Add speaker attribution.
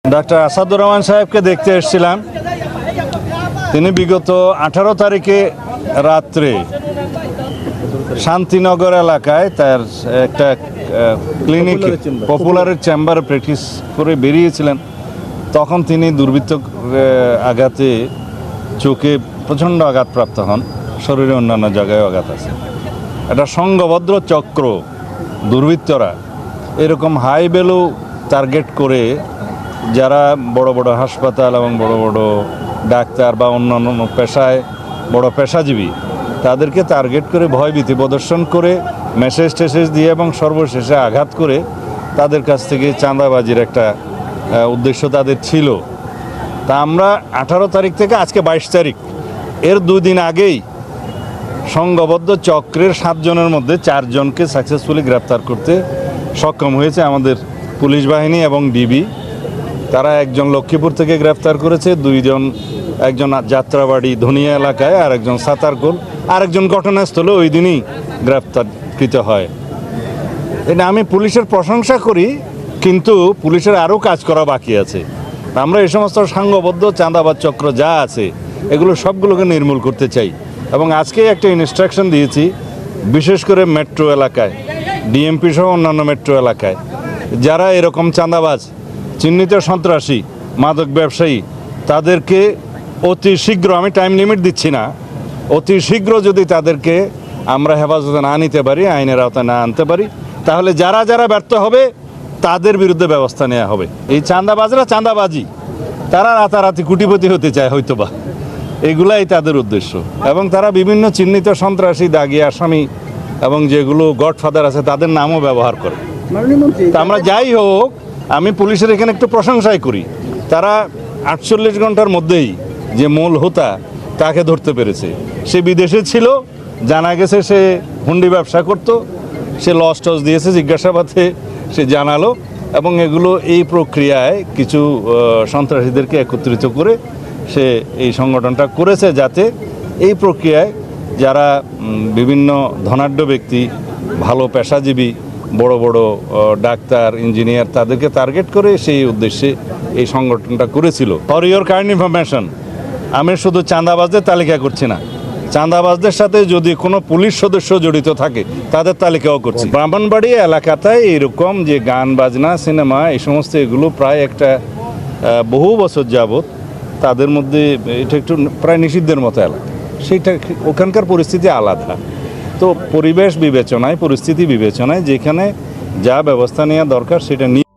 Speaker 1: Doctor Asadur Rahman সাহেবকে দেখতে এসেছিলাম। তিনি বিগত 18 তারিখে রাত্রে শান্তিনগর এলাকায় তার একটা ক্লিনিকে পপুলারের চেম্বারে প্র্যাকটিস করে বেরিয়েছিলেন। তখন তিনি দুর্বৃত্ত আঘাতে চোখে প্রচণ্ড আঘাতপ্রাপ্ত হন, শরীরে অন্যান্য জায়গায় আঘাত আছে। একটা সংঘবদ্ধ চক্র দুর্বৃত্তরা এরকম হাই ভ্যালু টার্গেট করে যারা বড় বড় হাসপাতাল এবং বড় বড় ডাক্তার বা অন্যান্য পেশায় বড় পেশাজীবী তাদেরকে টার্গেট করে ভয়ভীতি প্রদর্শন করে মেসেজ টেসেজ দিয়ে এবং সর্বশেষে আঘাত করে তাদের কাছ থেকে চাঁদাবাজির একটা উদ্দেশ্য তাদের ছিল। তা আমরা 18 তারিখ থেকে আজকে 22 তারিখ, এর 2 দিন আগেই সংঘবদ্ধ চক্রের 7 জনের মধ্যে 4 জনকে সাকসেসফুলি গ্রেপ্তার করতে সক্ষম হয়েছে আমাদের পুলিশ বাহিনী এবং ডিবি। তারা একজন লক্ষ্মীপুর থেকে গ্রেপ্তার করেছে, 2 জন, একজন যাত্রাবাড়ি ধনিয়া এলাকায় আর একজন সাতারকোল, আর একজন ঘটনাস্থলে ওই দিনই গ্রেপ্তারকৃত হয়। এটা আমি পুলিশের প্রশংসা করি, কিন্তু পুলিশের আরও কাজ করা বাকি আছে। আমরা এই সমস্ত সংঘবদ্ধ চাঁদাবাজ চক্র যা আছে এগুলো সবগুলোকে নির্মূল করতে চাই এবং আজকে একটা ইনস্ট্রাকশন দিয়েছি, বিশেষ করে মেট্রো এলাকায়, ডিএমপি সহ অন্যান্য মেট্রো এলাকায় যারা এরকম চাঁদাবাজ, চিহ্নিত সন্ত্রাসী, মাদক ব্যবসায়ী, তাদেরকে অতি শীঘ্র, আমি টাইম লিমিট দিচ্ছি না, অতি শীঘ্র যদি তাদেরকে আমরা হেফাজতে না নিতে পারি, আইনের আওতায় না আনতে পারি, তাহলে যারা যারা ব্যর্থ হবে তাদের বিরুদ্ধে ব্যবস্থা নেওয়া হবে। এই চাঁদাবাজরা চাঁদাবাজি, তারা রাতারাতি কোটিপতি হতে চায় হয়তোবা, এগুলাই তাদের উদ্দেশ্য। এবং তারা বিভিন্ন চিহ্নিত সন্ত্রাসী, দাগী আসামি এবং যেগুলো গডফাদার আছে তাদের নামও ব্যবহার করে। তা আমরা যাই হোক, আমি পুলিশের এখানে একটু প্রশংসাই করি, তারা 48 ঘন্টার মধ্যেই যে মূল হোতা তাকে ধরতে পেরেছে। সে বিদেশে ছিল, জানা গেছে সে হুন্ডি ব্যবসা করত, সে লস টস দিয়েছে, জিজ্ঞাসাবাদে সে জানালো এবং এগুলো এই প্রক্রিয়ায় কিছু সন্ত্রাসীদেরকে একত্রিত করে সে এই সংগঠনটা করেছে, যাতে এই প্রক্রিয়ায় যারা বিভিন্ন ধনাঢ্য ব্যক্তি, ভালো পেশাজীবী, বড় বড় ডাক্তার, ইঞ্জিনিয়ার, তাদেরকে টার্গেট করে সেই উদ্দেশ্যে এই সংগঠনটা করেছিল। ফর ইয়োর কাইন্ড ইনফরমেশন, আমি শুধু চাঁদাবাজদের তালিকা করছি না, চাঁদাবাজদের সাথে যদি কোনো পুলিশ সদস্য জড়িত থাকে তাদের তালিকাও করছি। ব্রাহ্মণবাড়ি এলাকাটায় এরকম যে গান বাজনা, সিনেমা, এই সমস্ত এগুলো প্রায় একটা বহু বছর যাবৎ তাদের মধ্যে এটা একটু প্রায় নিষিদ্ধের মতো এলাকা। সেইটা ওখানকার পরিস্থিতি আলাদা। তো পরিবেশ বিবেচনায়, পরিস্থিতি বিবেচনায় যেখানে যা ব্যবস্থা নেওয়া দরকার সেটা নিয়ে